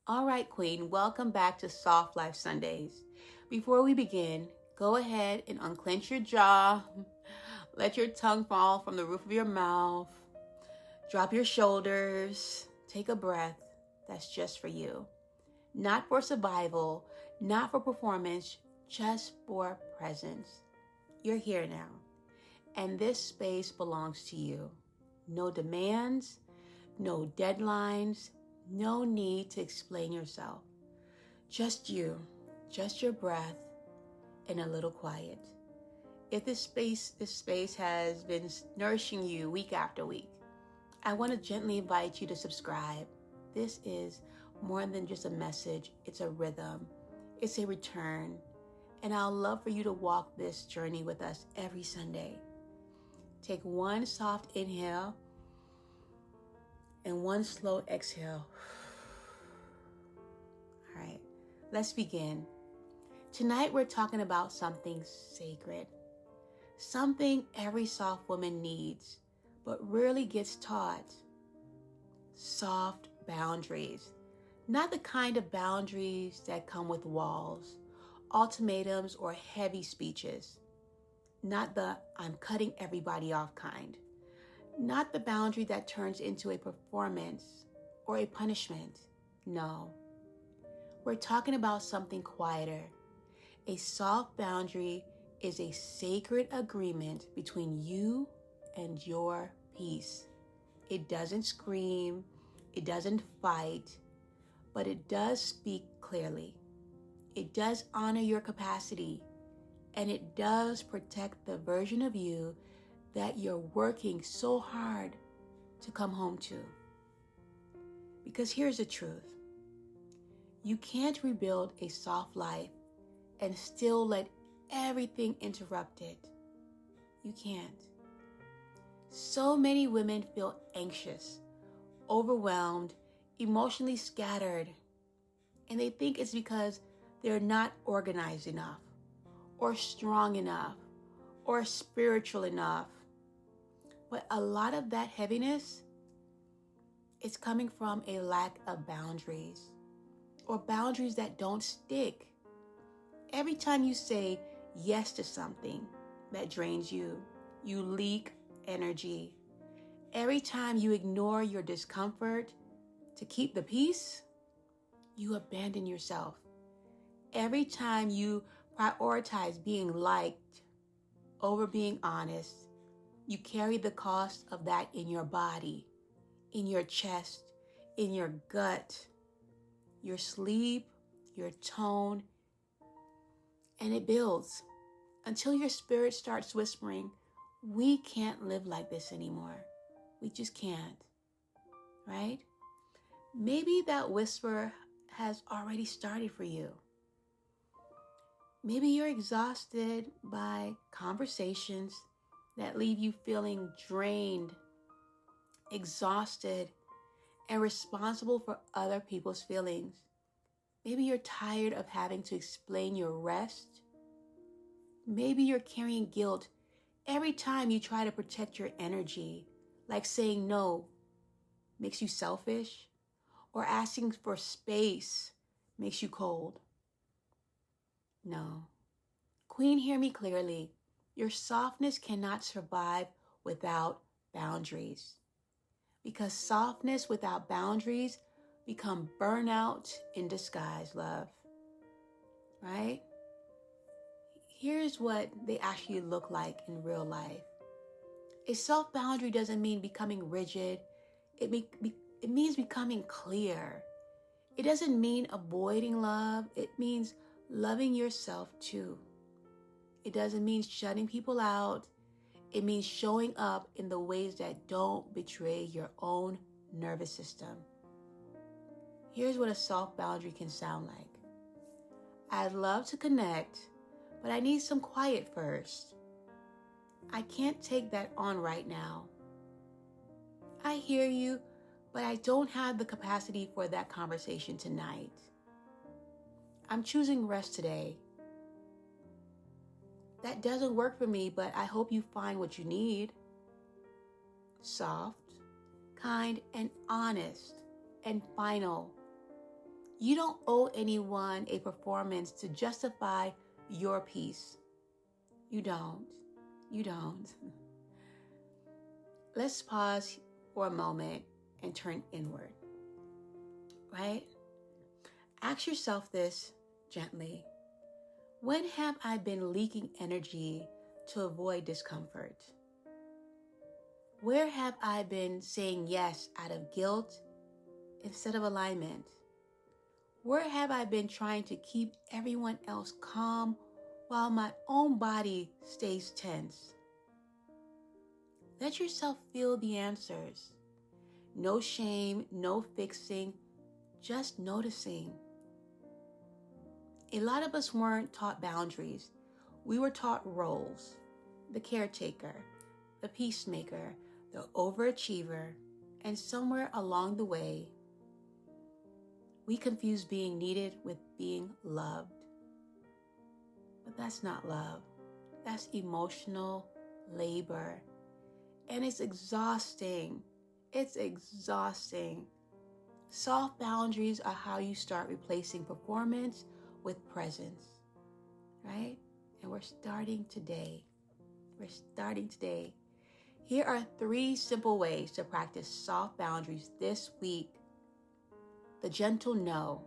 All right, Queen, welcome back to Soft Life Sundays. Before we begin, go ahead and unclench your jaw. Let your tongue fall from the roof of your mouth. Drop your shoulders. Take a breath. That's just for you. Not for survival, not for performance, just for presence. You're here now, and this space belongs to you. No demands, no deadlines, no need to explain yourself. Just you, just your breath, and a little quiet. If this space has been nourishing you week after week, I want to gently invite you to subscribe. This is more than just a message. It's a rhythm. It's a return. And I'll love for you to walk this journey with us every Sunday. Take one soft inhale and one slow exhale. All right, let's begin. Tonight we're talking about something sacred. Something every soft woman needs, but rarely gets taught. Soft boundaries. Not the kind of boundaries that come with walls, ultimatums, or heavy speeches. Not the I'm cutting everybody off kind. Not the boundary that turns into a performance or a punishment. No. We're talking about something quieter. A soft boundary is a sacred agreement between you and your peace. It doesn't scream, it doesn't fight, but it does speak clearly. It does honor your capacity, and it does protect the version of you that you're working so hard to come home to. Because here's the truth. You can't rebuild a soft life and still let everything interrupt it. You can't. So many women feel anxious, overwhelmed, emotionally scattered, and they think it's because they're not organized enough, or strong enough, or spiritual enough. But a lot of that heaviness is coming from a lack of boundaries, or boundaries that don't stick. Every time you say yes to something that drains you, you leak energy. Every time you ignore your discomfort to keep the peace, you abandon yourself. Every time you prioritize being liked over being honest, you carry the cost of that in your body, in your chest, in your gut, your sleep, your tone, and it builds until your spirit starts whispering, we can't live like this anymore. We just can't, right? Maybe that whisper has already started for you. Maybe you're exhausted by conversations that leave you feeling drained, exhausted, and responsible for other people's feelings. Maybe you're tired of having to explain your rest. Maybe you're carrying guilt every time you try to protect your energy, like saying no makes you selfish, or asking for space makes you cold. No. Queen, hear me clearly. Your softness cannot survive without boundaries. Because softness without boundaries become burnout in disguise, love. Right? Here's what they actually look like in real life. A soft boundary doesn't mean becoming rigid. It means becoming clear. It doesn't mean avoiding love. It means loving yourself too. It doesn't mean shutting people out. It means showing up in the ways that don't betray your own nervous system. Here's what a soft boundary can sound like. I'd love to connect, but I need some quiet first. I can't take that on right now. I hear you, but I don't have the capacity for that conversation tonight. I'm choosing rest today. That doesn't work for me, but I hope you find what you need. Soft, kind, and honest, and final. You don't owe anyone a performance to justify your peace. You don't. You don't. Let's pause for a moment and turn inward, right? Ask yourself this gently. When have I been leaking energy to avoid discomfort? Where have I been saying yes out of guilt instead of alignment? Where have I been trying to keep everyone else calm while my own body stays tense? Let yourself feel the answers. No shame, no fixing, just noticing. A lot of us weren't taught boundaries. We were taught roles: the caretaker, the peacemaker, the overachiever, and somewhere along the way, we confuse being needed with being loved. But that's not love. That's emotional labor. And it's exhausting. It's exhausting. Soft boundaries are how you start replacing performance with presence, right? And we're starting today. We're starting today. Here are 3 simple ways to practice soft boundaries this week. The gentle no.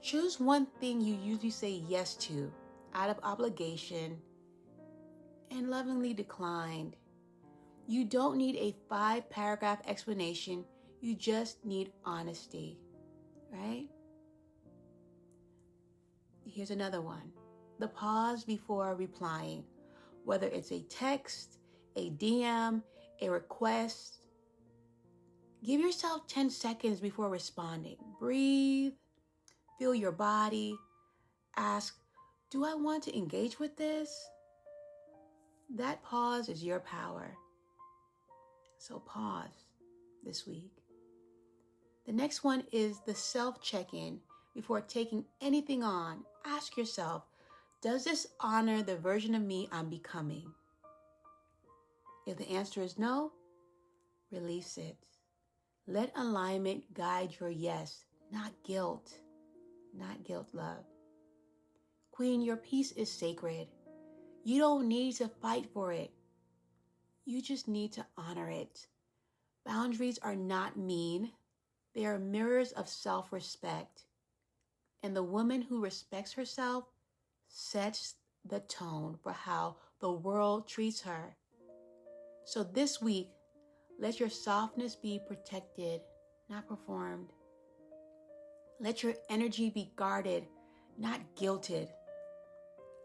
Choose one thing you usually say yes to out of obligation and lovingly declined. You don't need a 5-paragraph explanation. You just need honesty, right? Here's another one. The pause before replying, whether it's a text, a DM, a request. Give yourself 10 seconds before responding. Breathe, feel your body. Ask, do I want to engage with this? That pause is your power. So pause this week. The next one is the self-check-in. Before taking anything on, ask yourself, does this honor the version of me I'm becoming? If the answer is no, release it. Let alignment guide your yes, not guilt. Not guilt, love. Queen, your peace is sacred. You don't need to fight for it. You just need to honor it. Boundaries are not mean. They are mirrors of self-respect. And the woman who respects herself sets the tone for how the world treats her. So this week, let your softness be protected, not performed. Let your energy be guarded, not guilted.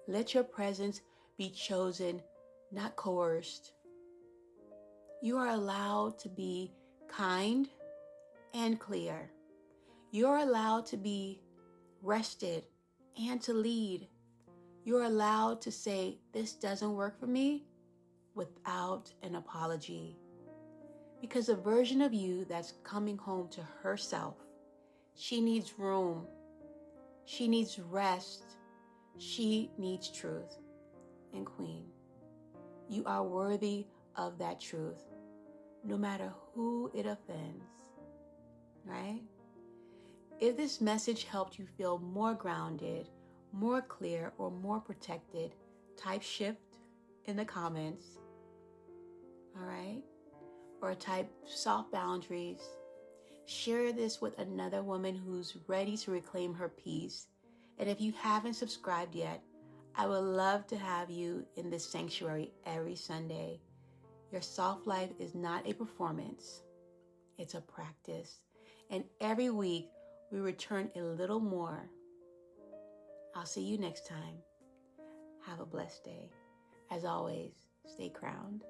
Let your presence be chosen, not coerced. You are allowed to be kind and clear. You're allowed to be rested and to lead. You're allowed to say, this doesn't work for me, without an apology. Because the version of you that's coming home to herself, she needs room. She needs rest. She needs truth. And Queen, you are worthy of that truth, no matter who it offends, right? If this message helped you feel more grounded, more clear, or more protected, type shift in the comments, all right? Or type soft boundaries. Share this with another woman who's ready to reclaim her peace. And if you haven't subscribed yet, I would love to have you in this sanctuary every Sunday. Your soft life is not a performance. It's a practice. And every week, we return a little more. I'll see you next time. Have a blessed day. As always, stay crowned.